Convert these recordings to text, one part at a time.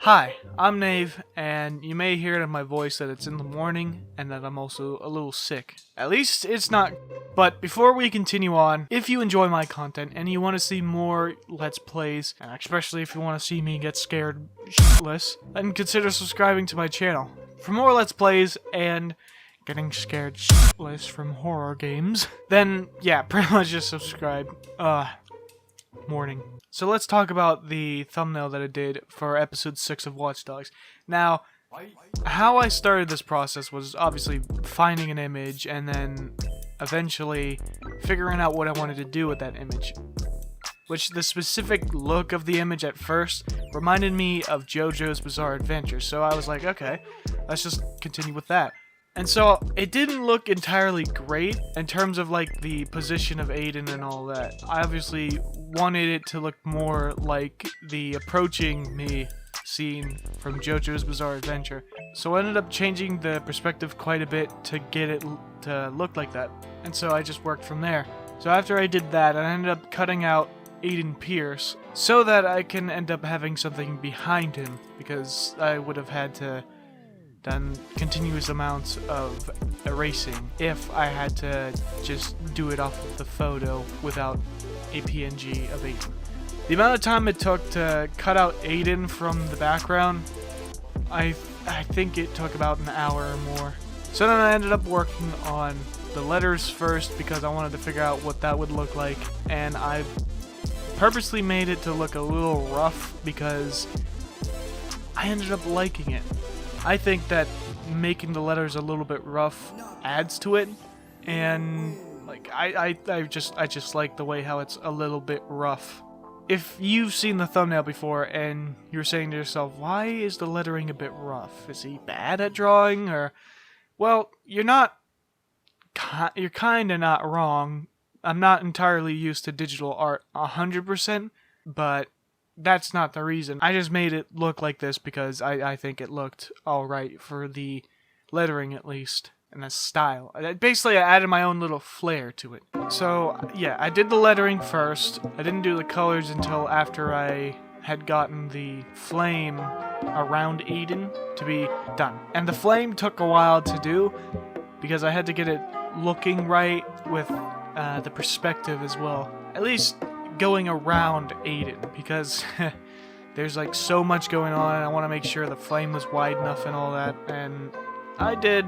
Hi, I'm Knave, and you may hear it in my voice that it's in the morning and that I'm also a little sick. At least it's not. But before we continue on, if you enjoy my content and you want to see more Let's Plays, and especially if you want to see me get scared shitless, then consider subscribing to my channel. For more Let's Plays and getting scared shitless from horror games, then yeah, pretty much just subscribe. Morning. So let's talk about the thumbnail that I did for episode 6 of Watch Dogs. Now, how I started this process was obviously finding an image and then eventually figuring out what I wanted to do with that image. Which the specific look of the image at first reminded me of JoJo's Bizarre Adventure, so I was like, okay, let's just continue with that. And so, it didn't look entirely great in terms of like the position of Aiden and all that. I obviously wanted it to look more like the approaching me scene from JoJo's Bizarre Adventure. So I ended up changing the perspective quite a bit to get it to look like that. And so I just worked from there. So after I did that, I ended up cutting out Aiden Pierce so that I can end up having something behind him, because I would have had to done continuous amounts of erasing if I had to just do it off of the photo without a PNG of Aiden. The amount of time it took to cut out Aiden from the background, I think it took about an hour or more. So then I ended up working on the letters first because I wanted to figure out what that would look like, and I purposely made it to look a little rough because I ended up liking it. I think that making the letters a little bit rough adds to it, and like I just like the way how it's a little bit rough. If you've seen the thumbnail before and you're saying to yourself, why is the lettering a bit rough? Is he bad at drawing? Or, well, you're kinda not wrong. I'm not entirely used to digital art 100%, but that's not the reason. I just made it look like this because I think it looked alright for the lettering at least, and the style. Basically, I added my own little flair to it. So, yeah, I did the lettering first. I didn't do the colors until after I had gotten the flame around Aiden to be done. And the flame took a while to do because I had to get it looking right with the perspective as well. At least going around Aiden, because there's like so much going on and I want to make sure the flame was wide enough and all that, and I did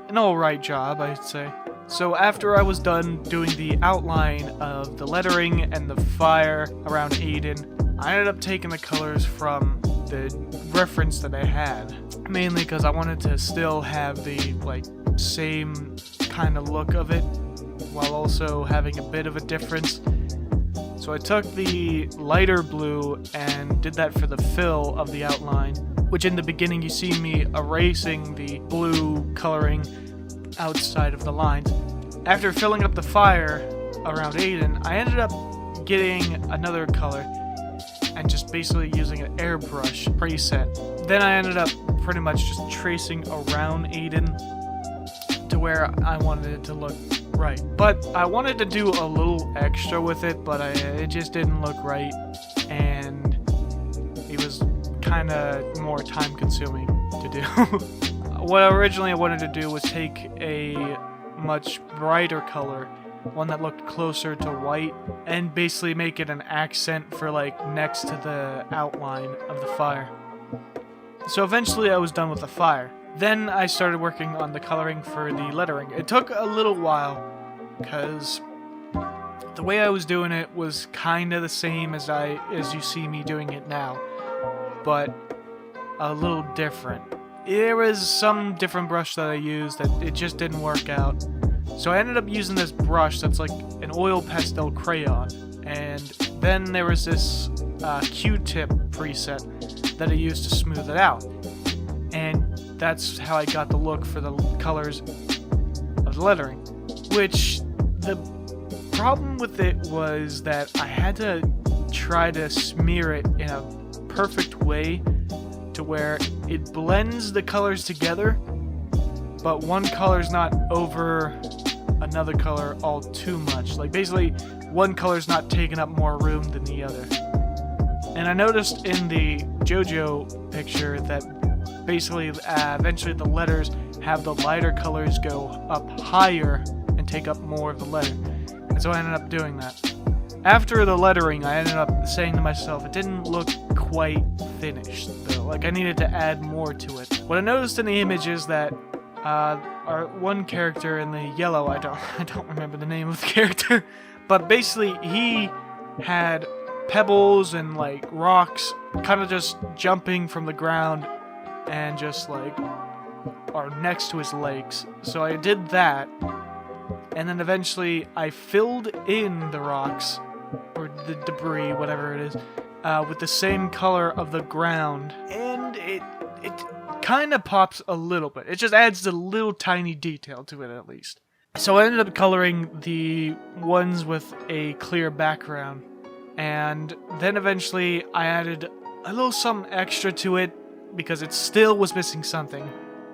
an alright job, I'd say. So after I was done doing the outline of the lettering and the fire around Aiden, I ended up taking the colors from the reference that I had, mainly because I wanted to still have the like same kind of look of it while also having a bit of a difference. So I took the lighter blue and did that for the fill of the outline, which in the beginning you see me erasing the blue coloring outside of the lines. After filling up the fire around Aiden, I ended up getting another color and just basically using an airbrush preset. Then I ended up pretty much just tracing around Aiden to where I wanted it to look right. But I wanted to do a little extra with it, but it just didn't look right, and it was kind of more time consuming to do. What originally I wanted to do was take a much brighter color, one that looked closer to white, and basically make it an accent for like next to the outline of the fire. So eventually I was done with the fire. Then I started working on the coloring for the lettering. It took a little while because the way I was doing it was kind of the same as you see me doing it now, but a little different. There was some different brush that I used that it just didn't work out. So I ended up using this brush that's like an oil pastel crayon, and then there was this Q-tip preset that I used to smooth it out. And that's how I got the look for the colors of the lettering. Which, the problem with it was that I had to try to smear it in a perfect way to where it blends the colors together, but one color's not over another color all too much. Like basically, one color's not taking up more room than the other. And I noticed in the JoJo picture that basically eventually the letters have the lighter colors go up higher and take up more of the letter. And so I ended up doing that. After the lettering, I ended up saying to myself, it didn't look quite finished, though. Like, I needed to add more to it. What I noticed in the image is that our one character in the yellow, I don't remember the name of the character, but basically he had pebbles and like rocks kind of just jumping from the ground and just like are next to his legs. So I did that, and then eventually I filled in the rocks or the debris, whatever it is, with the same color of the ground, and it kind of pops a little bit. It just adds a little tiny detail to it, at least. So I ended up coloring the ones with a clear background, and then eventually I added a little something extra to it because it still was missing something.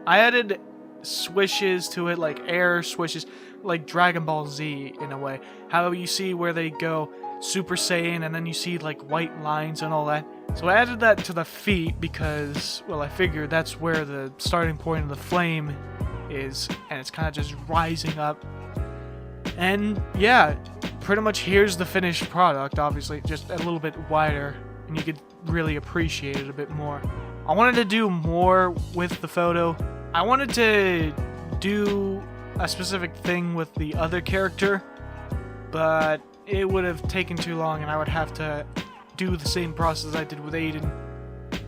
I added swishes to it, like air swishes, like Dragon Ball Z in a way. How you see where they go Super Saiyan and then you see like white lines and all that. So I added that to the feet because, well, I figured that's where the starting point of the flame is, and it's kind of just rising up. And yeah, pretty much here's the finished product, obviously, just a little bit wider, and you could really appreciate it a bit more. I wanted to do more with the photo. I wanted to do a specific thing with the other character, but it would have taken too long and I would have to do the same process I did with Aiden,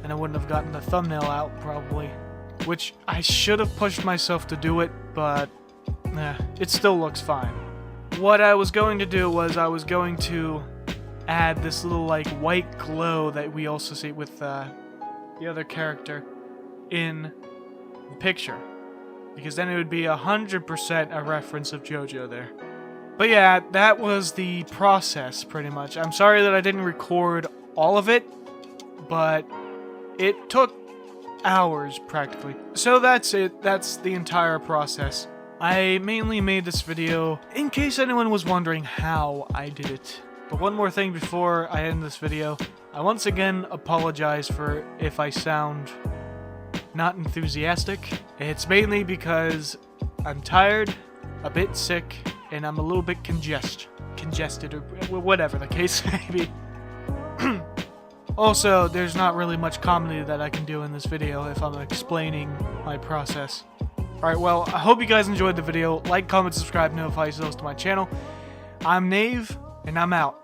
and I wouldn't have gotten the thumbnail out probably, which I should have pushed myself to do it, but it still looks fine. What I was going to do was I was going to add this little like white glow that we also see with the other character in the picture, because then it would be 100% a reference of JoJo there. But yeah, that was the process pretty much. I'm sorry that I didn't record all of it, but it took hours practically. So that's it. That's the entire process. I mainly made this video in case anyone was wondering how I did it. But one more thing before I end this video. I once again apologize for if I sound not enthusiastic. It's mainly because I'm tired, a bit sick, and I'm a little bit congested, or whatever the case may be. Also, there's not really much comedy that I can do in this video if I'm explaining my process. Alright, well, I hope you guys enjoyed the video. Like, comment, subscribe, notify yourselves to my channel. I'm Knave, and I'm out.